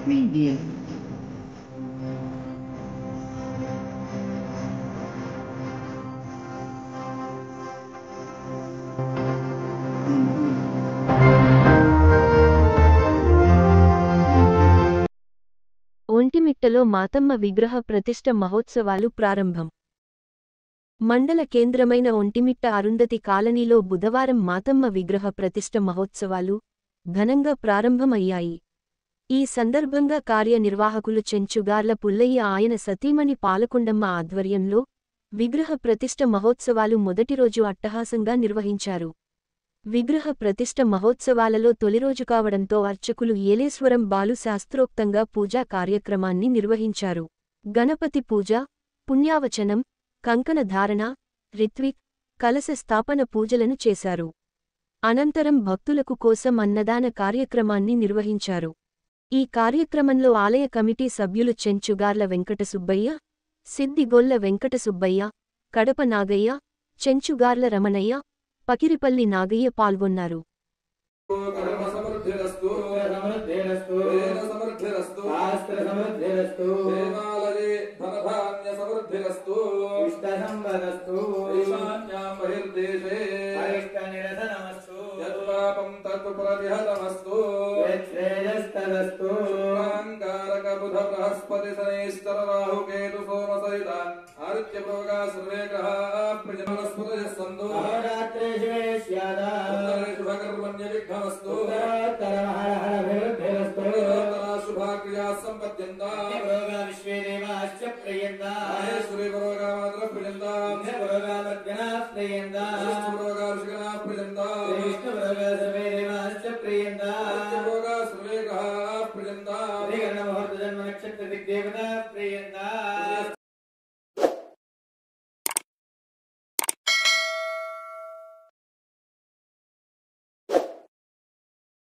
Preview. ఒంటిమిట్టలో Mathamma విగ్రహ ప్రతిష్ఠ మహోత్సవాలు ప్రారంభం. మండల కేంద్రమైన ఒంటిమిట్ట అరుంధతి కాలనీలో బుధవారం మాతమ్మ విగ్రహ ప్రతిష్ఠ మహోత్సవాలు ఘనంగా ప్రారంభమయ్యాయి. ఈ సందర్భంగా కార్యనిర్వాహకులు చెంచుగార్ల పుల్లయ్య ఆయన సతీమణి పాలకొండమ్మ ఆధ్వర్యంలో విగ్రహ ప్రతిష్ఠ మహోత్సవాలు మొదటిరోజు అట్టహాసంగా నిర్వహించారు. విగ్రహ ప్రతిష్ఠ మహోత్సవాలలో తొలిరోజు కావడంతో అర్చకులు ఏలేశ్వరం బాలు శాస్త్రోక్తంగా పూజా కార్యక్రమాన్ని నిర్వహించారు. గణపతి పూజ, పుణ్యావచనం, కంకణ ధారణ, రిత్విక్, కలశ స్థాపన పూజలను చేశారు. అనంతరం భక్తులకు కోసం అన్నదాన కార్యక్రమాన్ని నిర్వహించారు. ఈ కార్యక్రమంలో ఆలయ కమిటీ సభ్యులు చెంచుగార్ల వెంకట సుబ్బయ్య, సిద్దిగొల్ల వెంకట సుబ్బయ్య, కడప నాగయ్య, చెంచుగార్ల రమణయ్య, పకిరిపల్లి నాగయ్య పాల్గొన్నారు. నక్షత్ర దిగ్దేవత ప్రియందా